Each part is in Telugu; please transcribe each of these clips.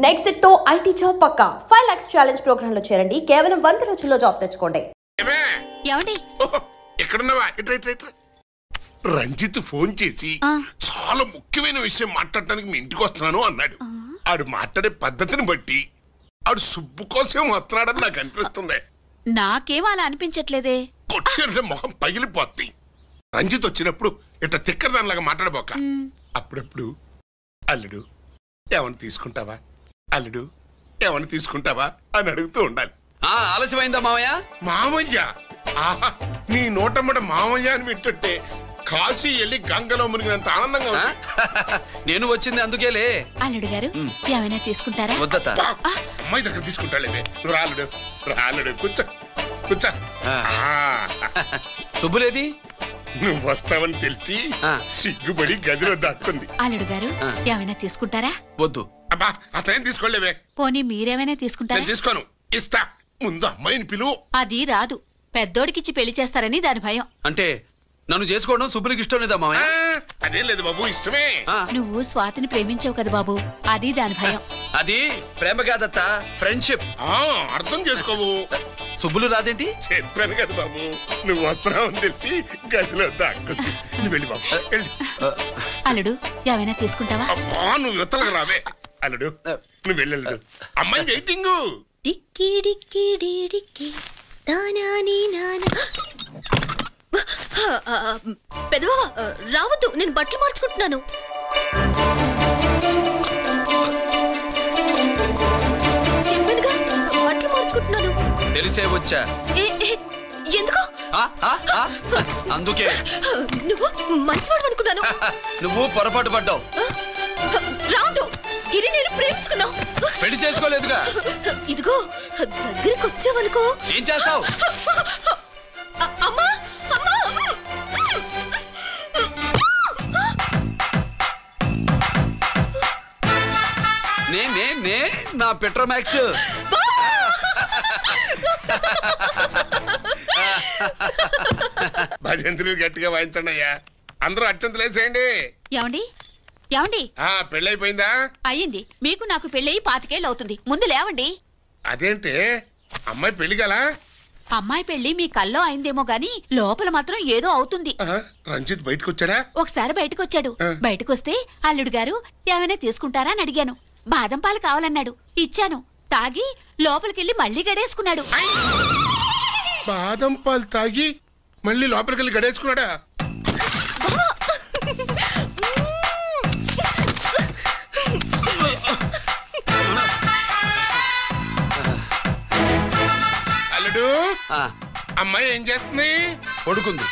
నెక్స్ట్ తో ఐటీ జాబ్ పక్కా 5 lakhs ఛాలెంజ్ ప్రోగ్రామ్ లో చేరండి. కేవలం 100 రోజుల్లో జాబ్ తెచ్చుకోండి. రంజిత్ ఫోన్ చేసి చాలా ముఖ్యమైన విషయం మాట్లాడటానికి మీ ఇంటికి వస్తున్నాను అన్నాడు. ఆడు మాట్లాడే పద్ధతిని బట్టి ఆడు సుబ్బు కోసం వస్తున్నాడని నాకు అనిపిస్తుంది. నాకేం అలా అనిపించట్లేదే. కొట్టిన మొహం పగిలిపోద్ది. రంజిత్ వచ్చినప్పుడు ఇట్లా తిక్కదానిలాగా మాట్లాడబోక అప్పుడప్పుడు అల్లుడు ఏమన్నా తీసుకుంటావా, అల్లుడు ఏమన్నా తీసుకుంటావా అని అడుగుతూ ఉండాలి. ఆలస్యమైందా మామయ్య? మామయ్య ఆహా, నీ నోటమ్మట మామయ్య అని వింటుంటే కాశీ వెళ్ళి గంగలో మునిగినంత ఆనందంగా ఉంది. నేను వచ్చింది అందుకేలే. అల్లుడు గారు ఏమైనా తీసుకుంటారా? వద్దత అమ్మాయి దగ్గర తీసుకుంటాలేవే. నువ్వు రాలుడు రాలుడు కూర్చో కూర్చో. శుభ్రేది నువ్వు వస్తావని తెలిసి సిగ్గుపడి గదిలో దాక్కుంది. అల్లుడు గారు ఏమైనా తీసుకుంటారా? వద్దు. అబ్బా అతనేం తీసుకోలేవే. పోనీ మీరేమైనా తీసుకుంటారా? నేను తీసుకోను, ఇస్తా. ముందు అమ్మాయిని పిలువు. అది రాదు, పెద్దోడికిచ్చి పెళ్లి చేస్తారని దాని భయం. అంటే నన్ను చేసుకోవడం శుభ్రికి ఇష్టం లేదా మామయ్య? అదేం లేదు బాబు, ఇష్టమే. నువ్వు స్వాతిని ప్రేమించావు కదా బాబు, అది దాని భయం. అది ప్రేమ కాదత్త, ఫ్రెండ్షిప్. అర్థం చేసుకోవు. శుభ్రులు రాదేంటి? చెప్పాను కదా బాబు, నువ్వు వస్తున్నావని తెలిసి గదిలో దాక్కుంది. నువ్వు వెళ్ళి బాబు వెళ్ళి. అల్లుడు ఏమైనా తీసుకుంటావా? అబ్బా నువ్వు యువతలకు రావే. అల్లుడు నువ్వు వెళ్ళడు, అమ్మాయి వెయిటింగ్. డిక్కి డిక్కి డిక్కి దానాని నానా. పెదవా రావద్దు, నేను బట్టలు మార్చుకుంటున్నాను. చెప్పానుగా బట్టలు మార్చుకుంటున్నాను. తెలిసే వచ్చా. ఎందుకు? అందుకే. నువ్వు మంచివాడు అనుకున్నాను. నువ్వు పొరపాటు పడ్డావు. రావద్దు, ఇది నేను ప్రేమించుకున్నావు. పెళ్లి చేసుకోలేదుగా. ఇదిగో దగ్గరికి వచ్చావనుకో. ఏం చేస్తావు? అమ్మా అమ్మా. నే నా పెట్రోమాక్స్. భజంతులు గట్టిగా వాయించండి అయ్యా. అందరూ అత్యంతలు వేసేయండి. ఏమండి ఏమండి, పెళ్ళైపోయిందా? అయ్యింది. మీకు నాకు పెళ్ళయి 25 ఏళ్ళు అవుతుంది. ముందు లేవండి. అదేంటే అమ్మాయి పెళ్లి గల? అమ్మాయి పెళ్లి మీ కల్లో అయిందేమో గాని లోపల మాత్రం ఏదో అవుతుంది. రంజిత్ బయటకు వచ్చాడా? ఒకసారి బయటకు వచ్చాడు. బయటకు వస్తే అల్లుడు గారు ఏమైనా తీసుకుంటారా అని అడిగాను. బాదం పాలు కావాలన్నాడు, ఇచ్చాను. తాగి లోపలికెళ్ళి మళ్ళీ గడేసుకున్నాడు. బాదం పాలు తాగి మళ్ళీ లోపలికెళ్ళి గడేసుకున్నాడా? అల్లుడు అమ్మాయి ఏం చేస్తుంది? పడుకుంది.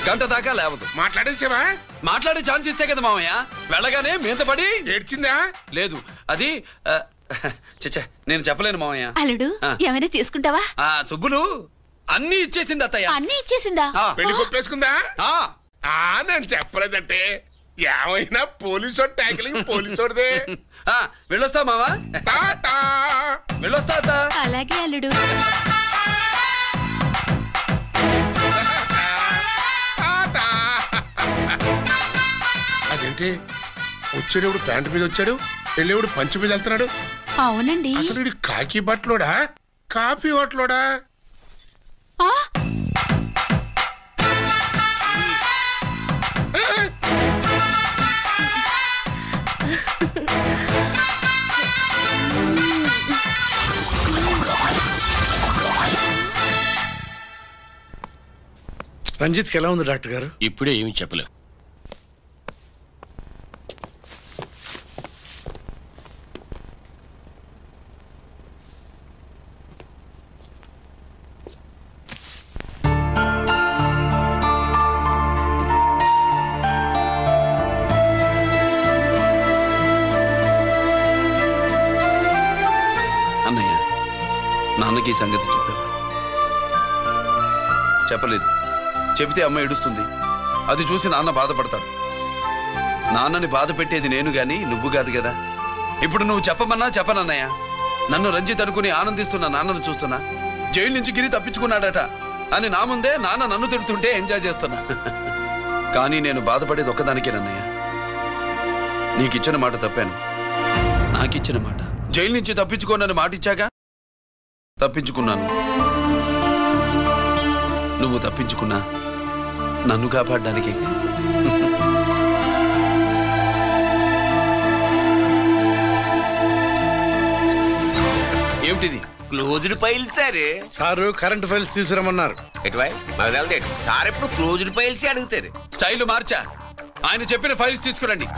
గంట దాకా లేవదు. మాట్లాడేసావా? మాట్లాడే ఛాన్స్ ఇస్తే కదా మామయ్య. వెళ్ళగానే మీద పడి ఏడ్చిందా? లేదు, అది చచ్చా నేను చెప్పలేను మామయ్య. అల్లుడు ఏమైనా తీసుకుంటావా? సుబ్బులు అన్ని ఇచ్చేసింది అత్తయ్య. అన్ని ఇచ్చేసిందా? పెళ్లి కొప్పేసుకుందా? నేను చెప్పలేదంటే ఏమైనా పోలీసోడు ట్యాకిలింగ్ పోలీసోడిదే. వెళ్ళొస్తా మావా. వెళ్ళొస్తా అత్త. అలాగే అల్లుడు. అదేంటి వచ్చేటప్పుడు ప్యాంటు మీద వచ్చాడు, వెళ్ళేవాడు పంచి మీద వెళ్తున్నాడు? అవునండి. అసలు కాకి బట్టలోడా కాఫీ హోటలోడా? రంజిత్కి ఎలా ఉంది డాక్టర్ గారు? ఇప్పుడే ఏమి చెప్పలేం. అన్నయ్య, నాన్నకి ఈ సంగతి చెప్పావా? చెప్పలేదు. చెబితే అమ్మ ఏడుస్తుంది. అది చూసి నాన్న బాధపడతాడు. నాన్నని బాధ పెట్టేది నేను గాని నువ్వు కాదు కదా. ఇప్పుడు నువ్వు చెప్పమన్నా చెప్పనన్నయ్య. నన్ను రంజిత్ అనుకుని ఆనందిస్తున్న నాన్నను చూస్తున్నా. జైలు నుంచి గిరి తప్పించుకున్నాడట అని నా ముందే నాన్న నన్ను తిడుతుంటే ఎంజాయ్ చేస్తున్నా. కానీ నేను బాధపడేది ఒక్కదానికేనన్నయ్య. నీకిచ్చిన మాట తప్పాను. నాకిచ్చిన మాట జైలు నుంచి తప్పించుకోనని మాటిచ్చాగా తప్పించుకున్నాను. నువ్వు తప్పించుకున్నా నన్ను కాపాడడానికి. ఏమిటిది? Closed file sir. Sir current files తీసుకురమ్మన్నారు. ఎటువై మాకు తెలదేంటి సార్, ఎప్పుడు క్లోజ్డ్ ఫైల్స్ అడుగుతారు. స్టైల్ మార్చా. ఆయన చెప్పిన ఫైల్స్ తీసుకురండి.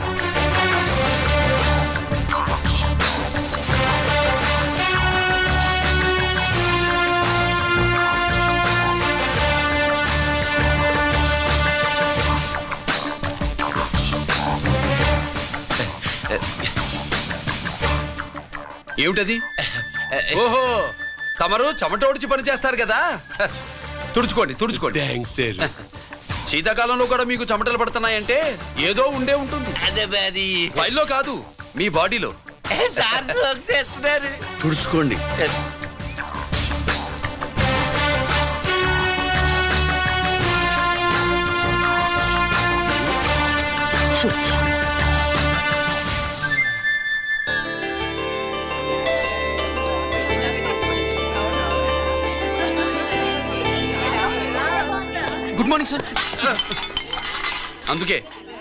ఏమిటది? ఓహో, తమరు చెమట ఓడిచి పని చేస్తారు కదా. తుడుచుకోండి తుడుచుకోండి. శీతాకాలంలో కూడా మీకు చెమటలు పడుతున్నాయంటే ఏదో ఉండే ఉంటుంది. అదే ఫైల్లో కాదు, మీ బాడీలో. సార్ చేస్తున్నారు. తుడుచుకోండి. Good morning sir. అందుకే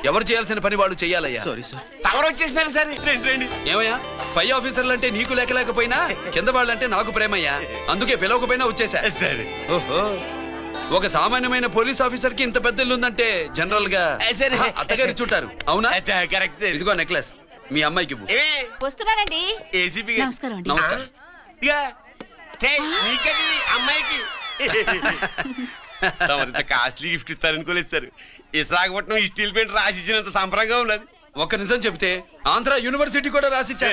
ఎవరు చేయాల్సిన పని వాళ్ళు చెయ్యాలయ్యా. Sorry sir. తమరు వచ్చేసినారు సార్. రండి. ఏమయ్యా, పై ఆఫీసర్లు అంటే నీకు లేకపోయినా కింద వాళ్ళంటే నాకు ప్రేమయ్యా. అందుకే పిలవకపోయినా వచ్చేసా. సరే. ఓహో, ఒక సామాన్యమైన పోలీస్ ఆఫీసర్ కి ఇంత పెద్ద ఇల్లు ఉందంటే జనరల్ గా అత్తగారు చుట్టారు. అవునా? కరెక్ట్. ఇదిగో నెక్లెస్ మీ అమ్మాయికి ఇవ్వు. వస్తున్నానండి. ఏసీపీ నమస్కారం అండి. నమస్కారం. అమ్మాయికి కాస్ట్లీ గిఫ్ట్ ఇస్తారనుకోలేదు సార్. విశాఖపట్నం స్టీల్ పెయింట్ రాసి ఇచ్చినంత సంబరంగా ఉన్నది. ఒక్క నిజం చెప్తే ఆంధ్ర యూనివర్సిటీ కూడా రాసిచ్చా.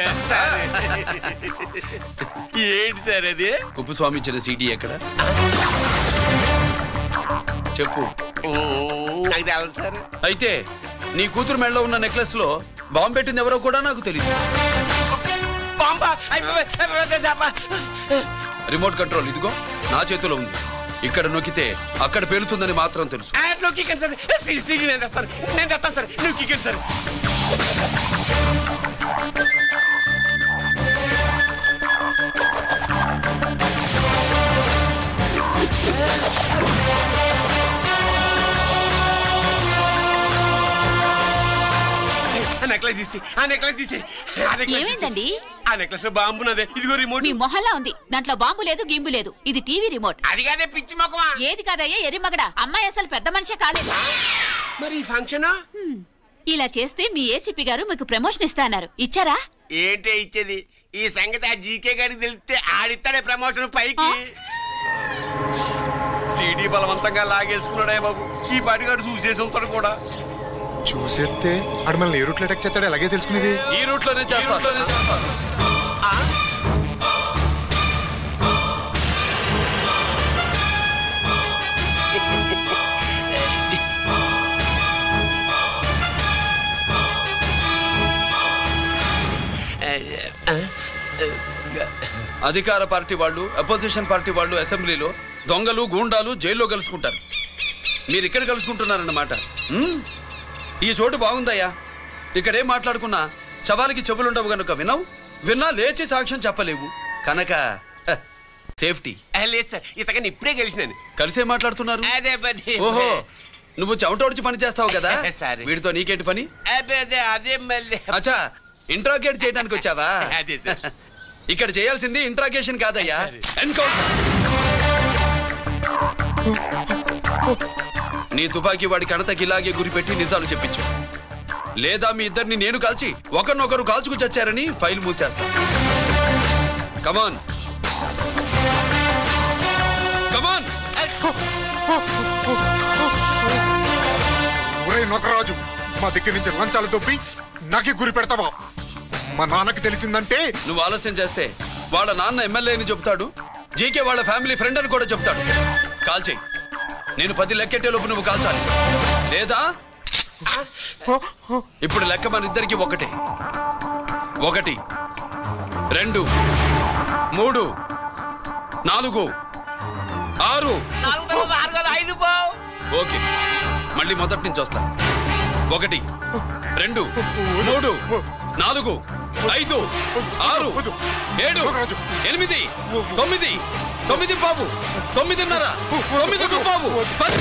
ఏంటి సార్ అది? కుప్పస్వామి ఇచ్చిన సీడీ ఎక్కడ చెప్పు. నాకు తెలదు సార్. అయితే నీ కూతురు మెడలో ఉన్న నెక్లెస్ లో బాంబు పెట్టింది ఎవరో కూడా నాకు తెలియదు. రిమోట్ కంట్రోల్ ఇదిగో నా చేతిలో ఉంది. ఇక్కడ నొక్కితే అక్కడ పేలుతుందని మాత్రం తెలుసు. ఏమైందండి? ఆ నెక్లెస్ లో బాంబు ఉన్నదే. ఇదిగో రిమోట్. మీ మొహల్లా ఉంది. దాంట్లో బాంబు లేదు, గింబు లేదు. ఇది టీవీ రిమోట్. అది కాదే పిచ్చి మొక్కమా. ఏది కాదయ్యా ఎరిమగడ. అమ్మాయి అసలు పెద్ద మనిషే కాలేదు. మరి ఈ ఫంక్షన్ ఇలా చేస్తే మీ ఏసీపీ గారు మీకు ప్రమోషన్ ఇస్తా అన్నారు. ఇచ్చారా? ఏంటే ఇచ్చేది? ఈ సంగతి ఆ జీకే గారికి తెలిస్తే ఆడిస్తాడే ప్రమోషన్ పైకి. సీడీ బలవంతంగా లాగేసుకున్నాడే బాబు. ఈ పాటిగాడు చూసేసి ఉంటాడు కూడా. చూసేస్తే అడు మనల్ని ఏ రూట్లో అటాక్ చేస్తాడు ఎలాగే తెలుసుకునేది. ఈ రూట్ లోనే చేస్తాను. అధికార పార్టీ వాళ్ళు, అపోజిషన్ పార్టీ వాళ్ళు అసెంబ్లీలో, దొంగలు గూండాలు జైల్లో కలుసుకుంటారు. మీరు ఇక్కడ కలుసుకుంటున్నారన్నమాట. ఈ చోటు బాగుందయ్యా. ఇక్కడేం మాట్లాడుకున్నా శవాలకి చెవులుండవు గనుక విన్నా లేచి సాక్ష్యం చెప్పలేవు కనుక సేఫ్టీ. లేదు సార్, ఇతగాని ఇప్పుడే కలిసినాను. కలిసే మాట్లాడుతున్నారు. అదే పని. ఓహో, నువ్వు చెమటోడ్చి పని చేస్తావు కదా. సరే. వీడితో నీకేంటి పని? అదే మళ్ళీ. అచ్చా, ఇంట్రాగేట్ చేయడానికి వచ్చావా? అదే సార్. ఇక్కడ చేయాల్సింది ఇంట్రాగేషన్ కాదయ్యా, ఎన్కౌంటర్. నీ తుపాకీ వాడి కణతకి ఇలాగే గురిపెట్టి నిజాలు చెప్పించు. లేదా మీ ఇద్దరిని నేను కాల్చి ఒకరినొకరు కాల్చుకు చచ్చారని ఫైల్ మూసేస్తా. కమాన్ కమాన్. ఒరే నొకరాజు, మా దగ్గర నుంచి లంచాలు దొబ్బి నాకే గురి పెడతావా? మా నాన్నకి తెలిసిందంటే నువ్వు ఆలస్యం చేస్తే వాళ్ళ నాన్న ఎమ్మెల్యే అని చెప్తాడు, జీకే వాళ్ళ ఫ్యామిలీ ఫ్రెండ్ అని కూడా చెప్తాడు. కాల్చేయి. నేను 10 లెక్కెట్టే లోపు నువ్వు కాల్చాలి. లేదా ఇప్పుడు లెక్క మన ఇద్దరికి ఒకటే. 1 2 3 4 6. ఓకే, మళ్ళీ మొదటి నుంచి వస్తా. 1 2 3 4 5, 6, 7, 8, 9, 9 బాబు 9:30, 9 బాబు 10.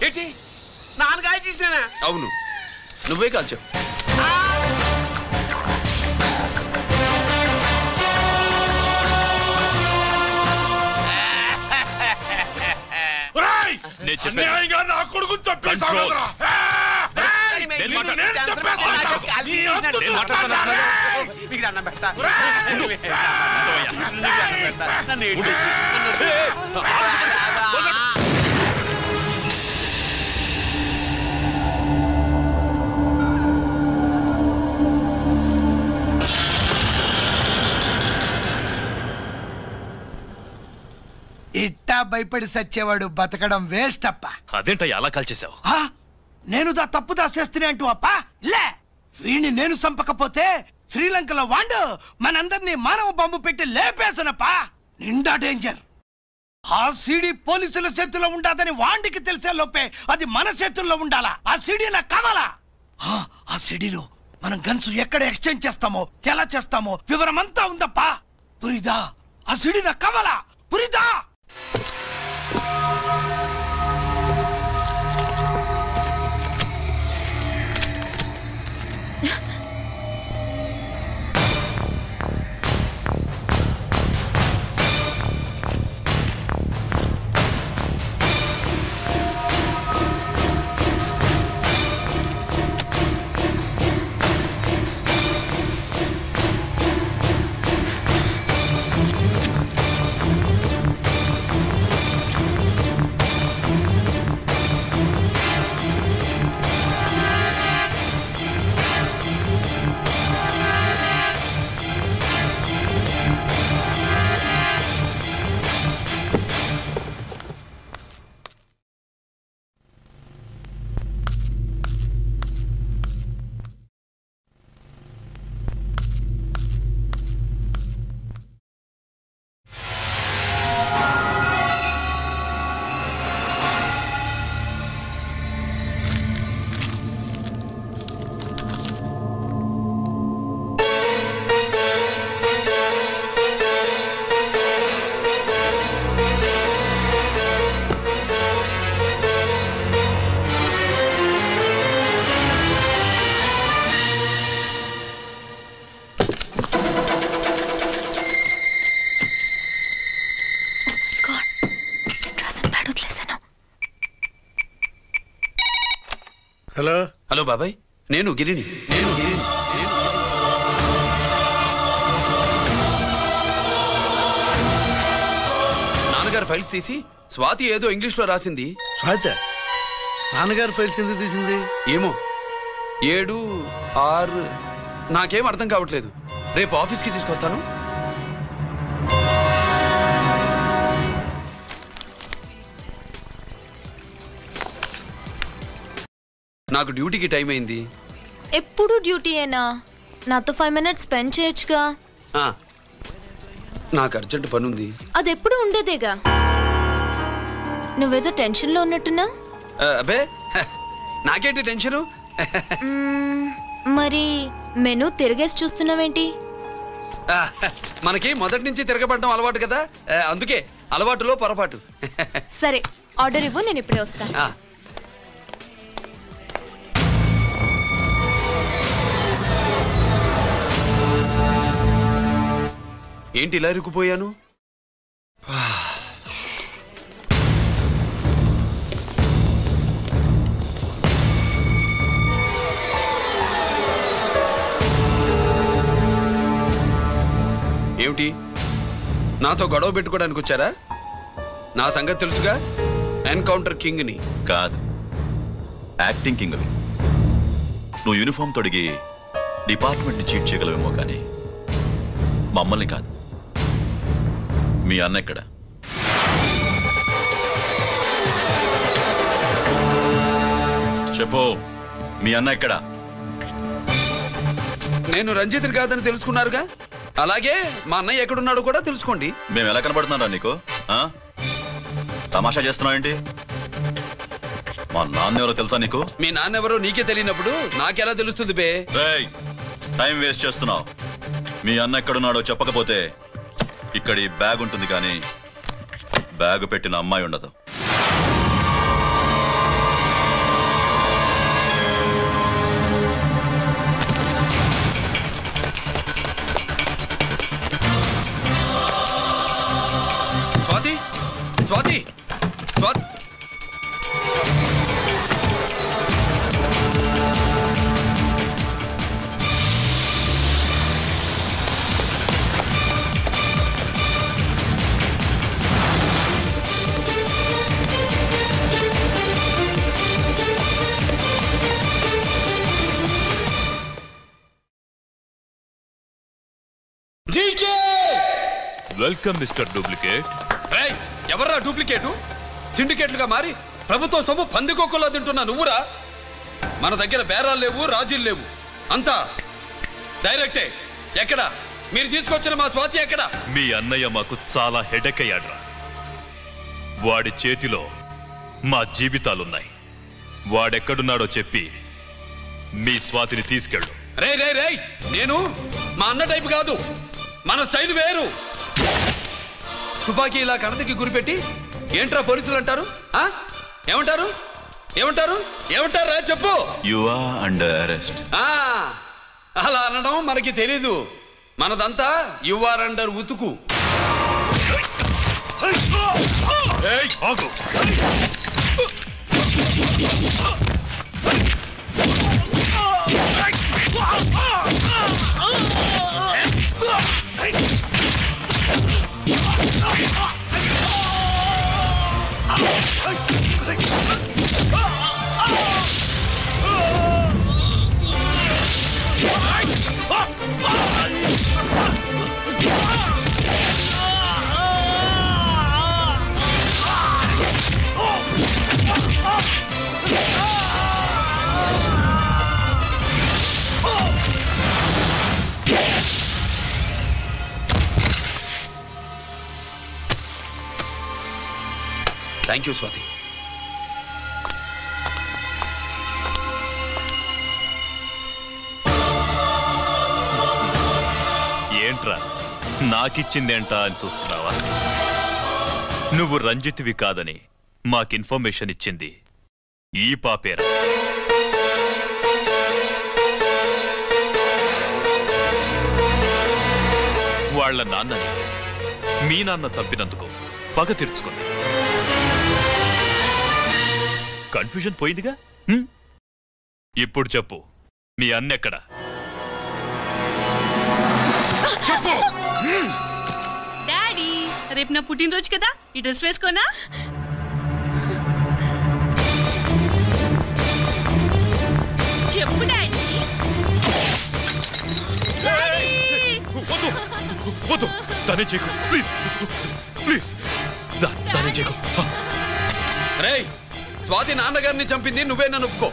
ఏంటి నాన్నగాయ తీసినా? అవును, నువ్వే కాల్చావు. నా కొడుకు చంపేశావు. ఇట్టా భయపడి సచ్చేవాడు బతకడం వేస్ట్ అప్ప. అదేంట ఎలా కాల్చేశావు? నేను తప్పు దాచేస్తున్నా అంటూ అప్ప లే. వీణ్ణి నేను చంపకపోతే శ్రీలంకలో వాండు మనందరినీ మానవ బాంబు పెట్టి లేపేసనప్ప. నిండా డేంజర్. ఆ సీడీ పోలీసుల చేతుల్లో ఉండాదని వాండికి తెలిసే లోపే అది మన చేతుల్లో ఉండాలా. ఆ సీడీ నాకు కావాలా. ఆ సీడీలో మనం గన్స్ ఎక్కడ ఎక్స్చేంజ్ చేస్తామో ఎలా చేస్తామో వివరమంతా ఉందప్పా. పురిదా ఆ సీడీ నాకు కావాలా. పురిదా హలో హలో బాబాయ్, నేను గిరిని. నాన్నగారు ఫైల్స్ తీసి స్వాతి ఏదో ఇంగ్లీష్ లో రాసింది. స్వాతి నాన్నగారు ఫైల్స్ ఎందుకు తీసింది? ఏమో 7, 6 నాకేం అర్థం కావట్లేదు. రేపు ఆఫీస్కి తీసుకొస్తాను. నాకు డ్యూటీకి టైం అయింది. ఎప్పుడు డ్యూటీయేనా? నాతో 5 minutes స్పెండ్ చేయొచ్చుగా. నాకు అర్జెంట్ పని ఉంది. అది ఎప్పుడు ఉండేదేగా. నువ్వేదో టెన్షన్లో ఉన్నట్టున్నా? అబ్బే నాకేంటి టెన్షను. మరి మెనూ తిరిగేసి చూస్తున్నావేంటి? మనకి మొదటి నుంచి తిరగబడడం అలవాటు కదా, అందుకే అలవాటులో పొరపాటు. సరే ఆర్డర్ ఇవ్వు, నేను ఇప్పుడే వస్తాను. ఏంటి ఇలా ఇరుక్కుపోయాను? ఏమిటి, నాతో గొడవ పెట్టుకోవడానికి వచ్చారా? నా సంగతి తెలుసుగా, ఎన్కౌంటర్ కింగ్ని. కాదు, యాక్టింగ్ కింగ్. నువ్వు యూనిఫామ్ తొడిగి డిపార్ట్మెంట్ని చీట్ చేయగలవేమో, కానీ మమ్మల్ని కాదు. మీ అన్న ఎక్కడ? చెప్పు, మీ అన్న ఎక్కడ? నేను రంజిత్ని కాదని తెలుసుకున్నారుగా, అలాగే మా అన్నయ్య ఎక్కడున్నాడో కూడా తెలుసుకోండి. మేము ఎలా కనబడుతున్నారా నీకు? తమాషా చేస్తున్నావు ఏంటి? మా నాన్న ఎవరో తెలుసా నీకు? మీ నాన్న ఎవరో నీకే తెలియనప్పుడు నాకెలా తెలుస్తుంది బే? టైం వేస్ట్ చేస్తున్నావు. మీ అన్న ఎక్కడున్నాడో చెప్పకపోతే ఇక్కడ ఈ బ్యాగ్ ఉంటుంది కానీ బ్యాగ్ పెట్టిన అమ్మాయి ఉండదు. Swathi Swathi Swathi welcome mister duplicate. ఎవర్రా డూప్లికేటు? సిండికేట్లుగా మారి ప్రభుత్వం సొమ్ము పందికొక్కులా తింటున్నా నువ్వురా? మన దగ్గర బేరాలు లేవు, రాజీలు లేవు, అంతా డైరెక్టే. ఎక్కడా మీరు తీసుకొచ్చిన మా స్వాతి ఎక్కడా? మీ అన్నయ్య మాకు చాలా హెడెక్ అయ్యాడ్రా. వాడి చేతిలో మా జీవితాలున్నాయి. వాడెక్కడున్నాడో చెప్పి మీ స్వాతిని తీసుకెళ్ళు. రే రే రే, నేను మా అన్న టైపు కాదు, మన స్టైల్ వేరు. తుపాకీ ఇలా కణతికి గురిపెట్టి ఏంట్రా పోలీసులు అంటారు? ఏమంటారు ఏమంటారు ఏమంటారా చెప్పు. You are under arrest. అలా అనడం మనకి తెలీదు. మనదంతా యు ఆర్ అండర్ ఉతుకు. Thank you Swathi. ఏంట్రా నాకిచ్చిందేంటా అని చూస్తున్నావా? నువ్వు రంజిత్వి కాదని మాకు ఇన్ఫర్మేషన్ ఇచ్చింది ఈ పాపేరా. వాళ్ళ నాన్నని మీ నాన్న చంపినందుకు పగ తీర్చుకుంది. కన్ఫ్యూజన్ పోయిందిగా. ఇప్పుడు చెప్పు, మీ అన్నెక్కడా? డాడీ, రేపు నా పుట్టినరోజు కదా, ఈ డ్రెస్ వేసుకోనా? చెప్పు డాడీ. వద్దు, దానే చేయకు ప్లీజ్ ప్లీజ్, దానే చేయకు. రే, స్వాతి నాన్నగారిని చంపింది నువ్వే నన్ను ఒప్పుకో.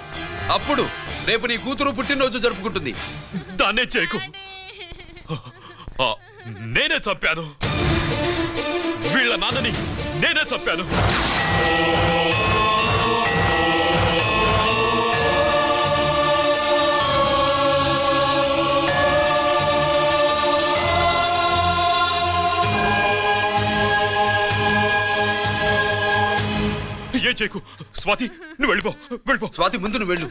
అప్పుడు రేపు నీ కూతురు పుట్టినరోజు జరుపుకుంటుంది. దాన్నే చేయకు. నేనే చంపాను, వీళ్ళ నాన్నని నేనే చంపాను. ఏం చేయకు స్వాతి, నువ్వు వెళ్ళిపో వెళ్ళిపో. స్వాతి ముందు నువ్వు వెళ్ళు.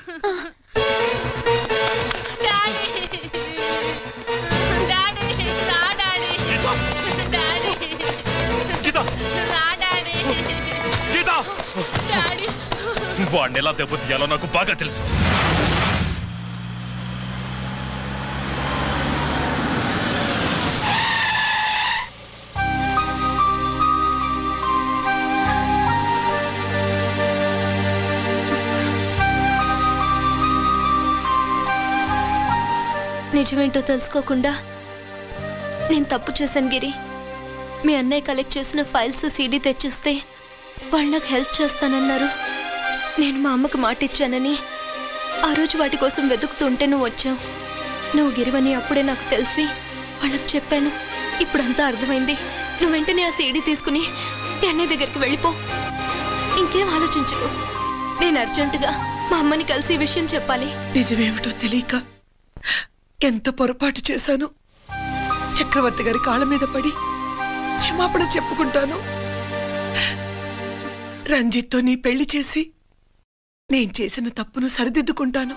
వాడిని ఎలా దెబ్బతీయాలో నాకు బాగా తెలుసు. నిజమేంటో తెలుసుకోకుండా నేను తప్పు చేశాను గిరి. మీ అన్నయ్య కలెక్ట్ చేసిన ఫైల్స్ సీడీ తెచ్చిస్తే వాళ్ళు నాకు హెల్ప్ చేస్తానన్నారు. నేను మా అమ్మకు మాట ఇచ్చానని ఆ రోజు వాటి కోసం వెతుకుతుంటే నువ్వు వచ్చావు. నువ్వు గిరివని అప్పుడే నాకు తెలిసి వాళ్ళకి చెప్పాను. ఇప్పుడంతా అర్థమైంది. నువ్వు వెంటనే ఆ సీడీ తీసుకుని మీ అన్నయ్య దగ్గరికి వెళ్ళిపో. ఇంకేం ఆలోచించు. నేను అర్జెంటుగా మా అమ్మని కలిసి ఈ విషయం చెప్పాలి. నిజమేమిటో తెలియక ఎంత పొరపాటు చేశాను. చక్రవర్తి గారి కాళ్ళ మీద పడి క్షమాపణ చెప్పుకుంటాను. రంజిత్తో నీ పెళ్లి చేసి నేను చేసిన తప్పును సరిదిద్దుకుంటాను.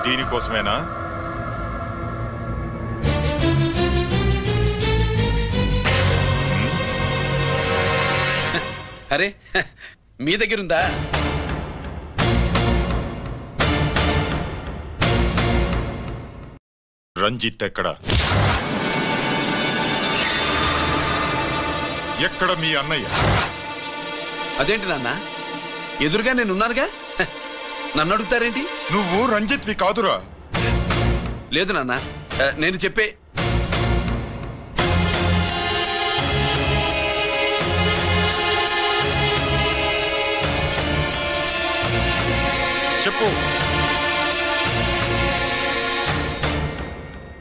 దీనికోసమేనా? అరే మీ దగ్గరుందా? రంజిత్ ఎక్కడ? ఎక్కడ మీ అన్నయ్య? అదేంటి నాన్న, ఎదురుగా నేనున్నానుగా, నన్ను అడుగుతారేంటి? నువ్వు రంజిత్వి కాదురా. లేదు నాన్న, నేను చెప్పే చెప్పు.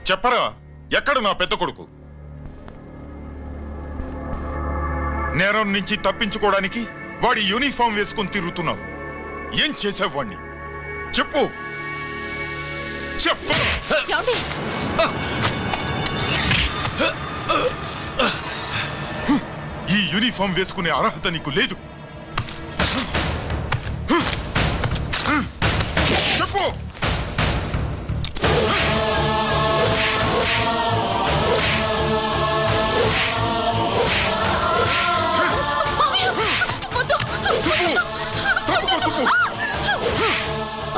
చెప్పరా, ఎక్కడ నా పెద్ద కొడుకు? నేరం నుంచి తప్పించుకోవడానికి వాడి యూనిఫామ్ వేసుకుని తిరుగుతున్నావు. ఏం చేసావు వాణ్ణి? చెప్పు చెప్పు. ఈ యూనిఫామ్ వేసుకునే అర్హత నీకు లేదు. చెప్పు.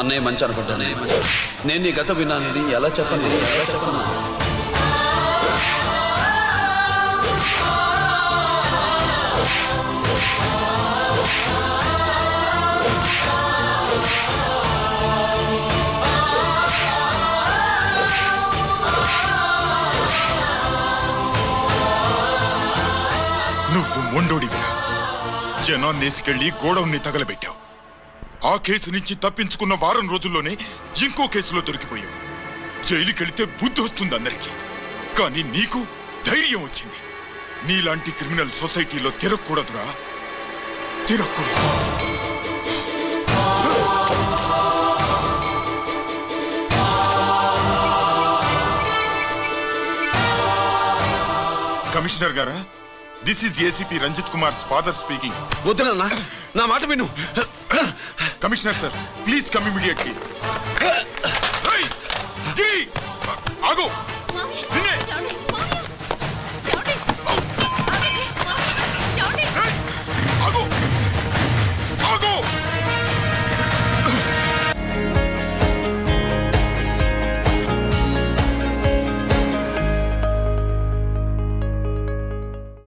అన్నయ్య మంచి అనుకుంటానే. నేను నీ గత విన్నానని ఎలా చెప్పను? నువ్వు మొండోడివిరా. జనాన్నేసుకెళ్లి గోడౌన్ని తగలబెట్టావు. ఆ కేసు నుంచి తప్పించుకున్న వారం రోజుల్లోనే ఇంకో కేసులో దొరికిపోయావు. జైలుకెళితే బుద్ధి వస్తుంది అందరికీ, కానీ నీకు ధైర్యం వచ్చింది. నీలాంటి క్రిమినల్ సొసైటీలో తిరగకూడదురా, తిరగకూడదు. కమిషనర్ గారా, this is ACP Ranjith Kumar father speaking. వద్దు నాన్న, నా మాట విను. Commissioner sir, please come immediately. ఆగు.